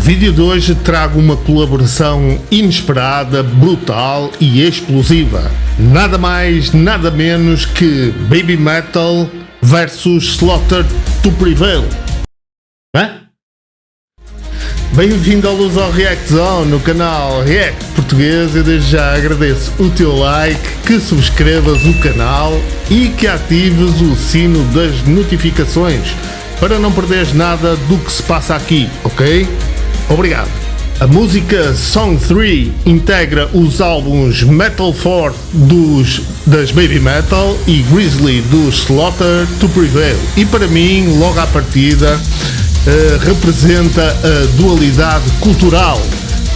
vídeo de hoje trago uma colaboração inesperada, brutal e explosiva. Nada mais, nada menos que Baby Metal versus Slaughter to Prevail. Hã? Bem-vindo ao Luz ao React Zone, no canal React Português. Eu desde já agradeço o teu like, que subscrevas o canal e que atives o sino das notificações para não perderes nada do que se passa aqui, ok? Obrigado. A música Song 3 integra os álbuns Metal 4 das Baby Metal e Grizzly dos Slaughter to Prevail. E para mim, logo à partida, representa a dualidade cultural,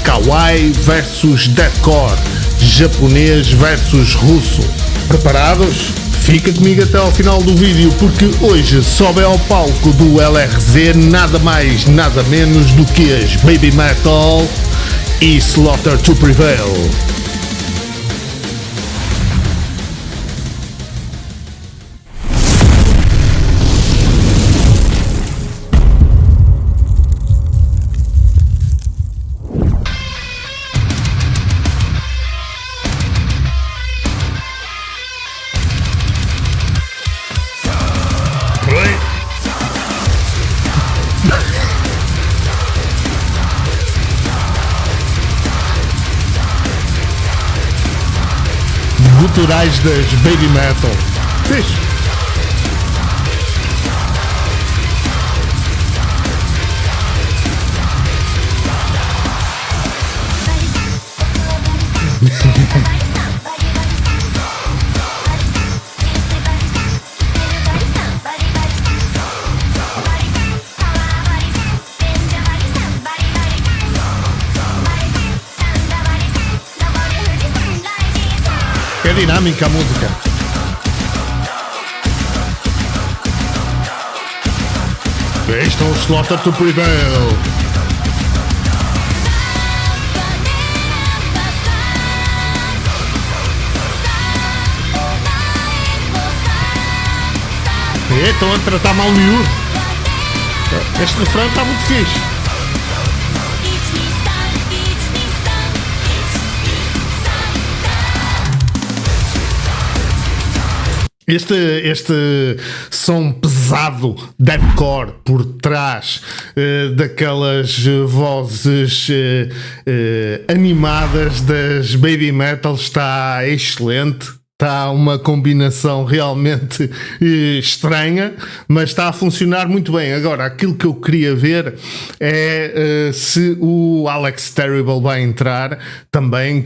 kawaii versus deathcore, japonês versus russo. Preparados? Fica comigo até ao final do vídeo, porque hoje sobe ao palco do LRZ nada mais, nada menos do que as Baby Metal e Slaughter to Prevail. Guturais das Baby Metal. Fixe. É dinâmica a música. Estão os Slaughter to Prevail. Estão a tratar mal o miúdo. Este refrão está muito fixe. Este som pesado, deathcore, por trás daquelas vozes animadas das Baby Metal está excelente. Está uma combinação realmente estranha, mas está a funcionar muito bem. Agora, aquilo que eu queria ver é se o Alex Terrible vai entrar também,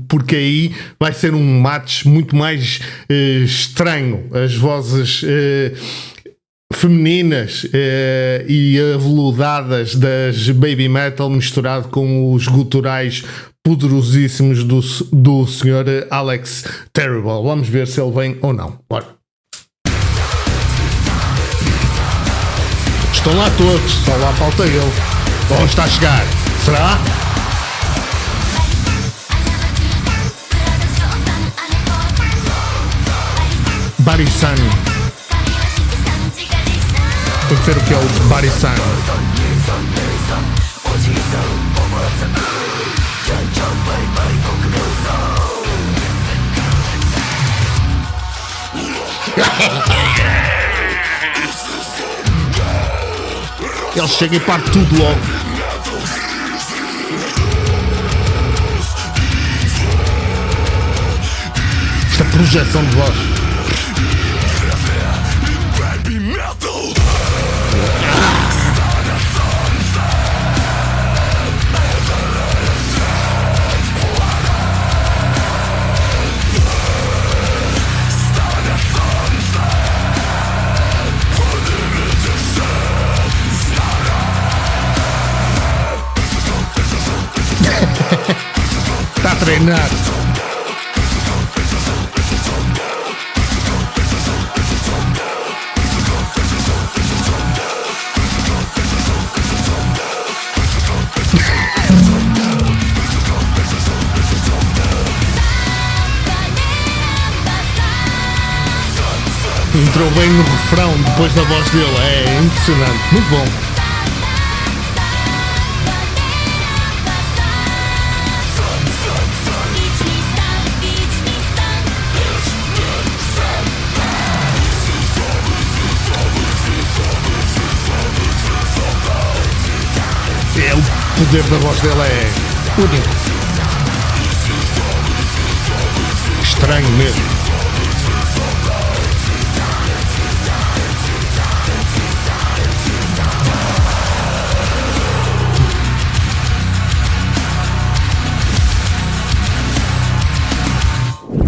porque aí vai ser um match muito mais estranho. As vozes femininas e aveludadas das Baby Metal misturado com os guturais poderosíssimos do Sr. Alex Terrible. Vamos ver se ele vem ou não. Bora. Estão lá todos, só lá falta ele. Onde está a chegar? Será? Barisan. Tem que ver o que é o Barisan. Ele chega e parte tudo logo. Esta projeção de voz. Está a treinar. Entrou bem no refrão depois da voz dele, é impressionante, muito bom. o poder da voz dele é único. Estranho mesmo.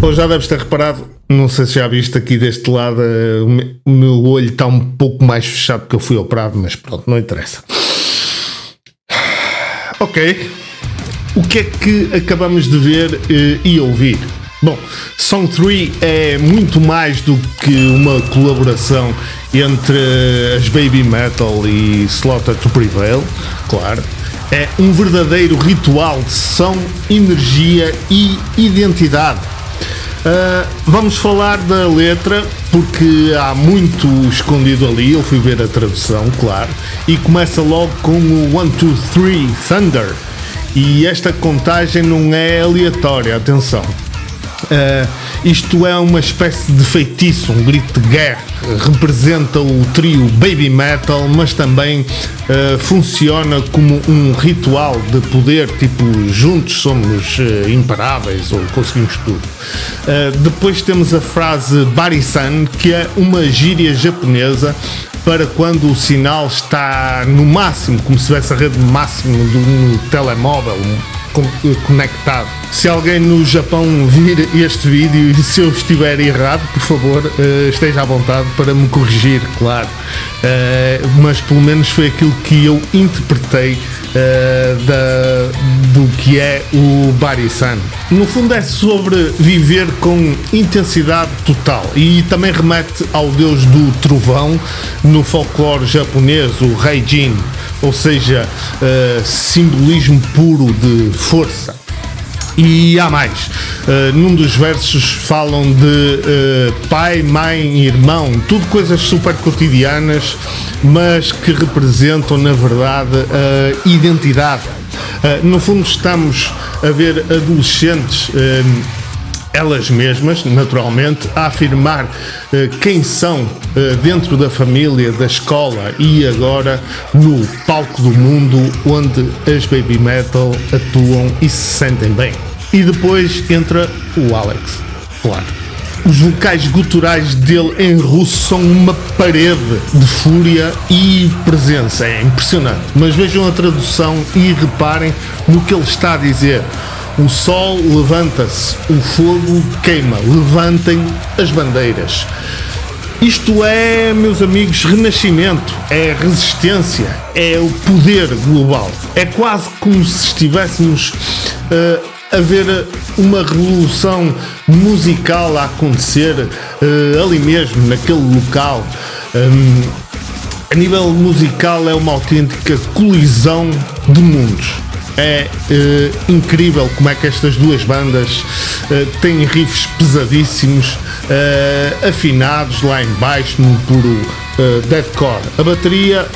Ou já deves ter reparado, não sei se já viste aqui deste lado, o meu olho está um pouco mais fechado porque eu fui operado, mas pronto, não interessa. Ok, o que é que acabamos de ver e ouvir? Bom, Song 3 é muito mais do que uma colaboração entre as Baby Metal e Slaughter to Prevail, claro. É um verdadeiro ritual de som, energia e identidade. Vamos falar da letra porque há muito escondido ali. Eu fui ver a tradução, claro, e começa logo com o 1, 2, 3 Thunder, e esta contagem não é aleatória, atenção. Isto é uma espécie de feitiço, um grito de guerra. Representa o trio Baby Metal, mas também funciona como um ritual de poder, tipo, juntos somos imparáveis ou conseguimos tudo. Depois temos a frase Barisan, que é uma gíria japonesa para quando o sinal está no máximo, como se tivesse a rede máximo no telemóvel conectado. Se alguém no Japão vir este vídeo e se eu estiver errado, por favor, esteja à vontade para me corrigir, claro. Mas pelo menos foi aquilo que eu interpretei do que é o Barisan. No fundo é sobre viver com intensidade total e também remete ao deus do trovão no folclore japonês, o Raijin, ou seja, simbolismo puro de força. E há mais, num dos versos falam de pai, mãe, irmão, tudo coisas super cotidianas, mas que representam na verdade a identidade. No fundo estamos a ver adolescentes, elas mesmas, naturalmente, a afirmar quem são dentro da família, da escola e agora no palco do mundo onde as Baby Metal atuam e se sentem bem. E depois entra o Alex, claro. Os vocais guturais dele em russo são uma parede de fúria e presença, é impressionante. Mas vejam a tradução e reparem no que ele está a dizer. O sol levanta-se, o fogo queima, levantem as bandeiras. Isto é, meus amigos, renascimento, é resistência, é o poder global. É quase como se estivéssemos a ver uma revolução musical a acontecer ali mesmo, naquele local. A nível musical é uma autêntica colisão de mundos. É incrível como é que estas duas bandas têm riffs pesadíssimos, afinados lá em baixo no puro deathcore. A bateria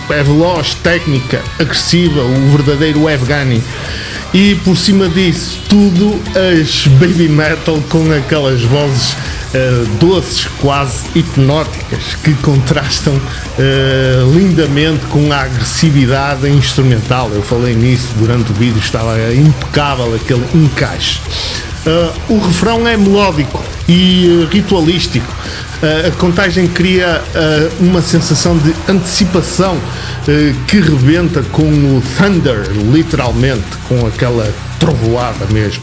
é veloz, técnica, agressiva, o verdadeiro Evgeny. E por cima disso tudo, as Baby Metal com aquelas vozes doces, quase hipnóticas, que contrastam lindamente com a agressividade instrumental. Eu falei nisso durante o vídeo, estava impecável aquele encaixe. O refrão é melódico e ritualístico. A contagem cria uma sensação de antecipação que rebenta com o thunder, literalmente, com aquela trovoada mesmo.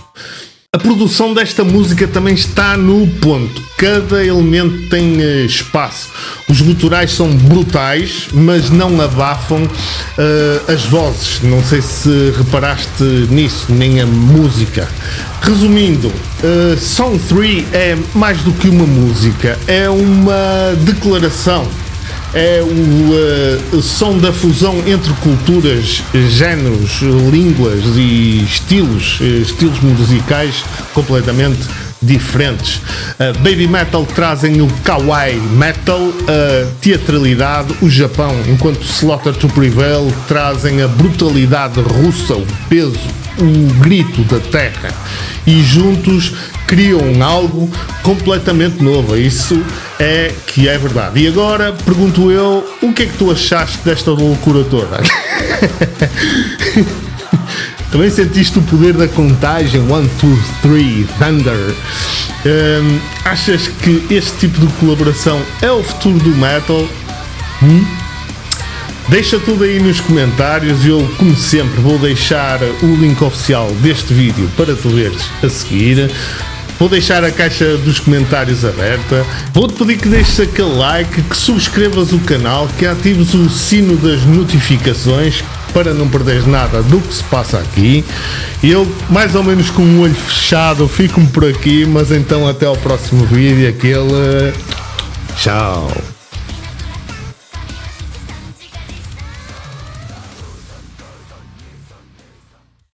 A produção desta música também está no ponto. Cada elemento tem espaço. Os guturais são brutais, mas não abafam as vozes. Não sei se reparaste nisso, nem a música. Resumindo, Song 3 é mais do que uma música, é uma declaração. É o som da fusão entre culturas, géneros, línguas e estilos musicais completamente diferentes. Baby Metal trazem o kawaii metal, a teatralidade, o Japão, enquanto Slaughter to Prevail trazem a brutalidade russa, o peso, o grito da terra, e juntos criam algo completamente novo. Isso é que é verdade. E agora pergunto eu, o que é que tu achaste desta loucura toda? Também sentiste o poder da contagem 1, 2, 3, Thunder? Achas que este tipo de colaboração é o futuro do metal? Deixa tudo aí nos comentários e eu, como sempre, vou deixar o link oficial deste vídeo para tu veres a seguir. Vou deixar a caixa dos comentários aberta. Vou-te pedir que deixes aquele like, que subscrevas o canal, que atives o sino das notificações para não perderes nada do que se passa aqui. Eu, mais ou menos com o olho fechado, fico-me por aqui, mas então até ao próximo vídeo. Tchau!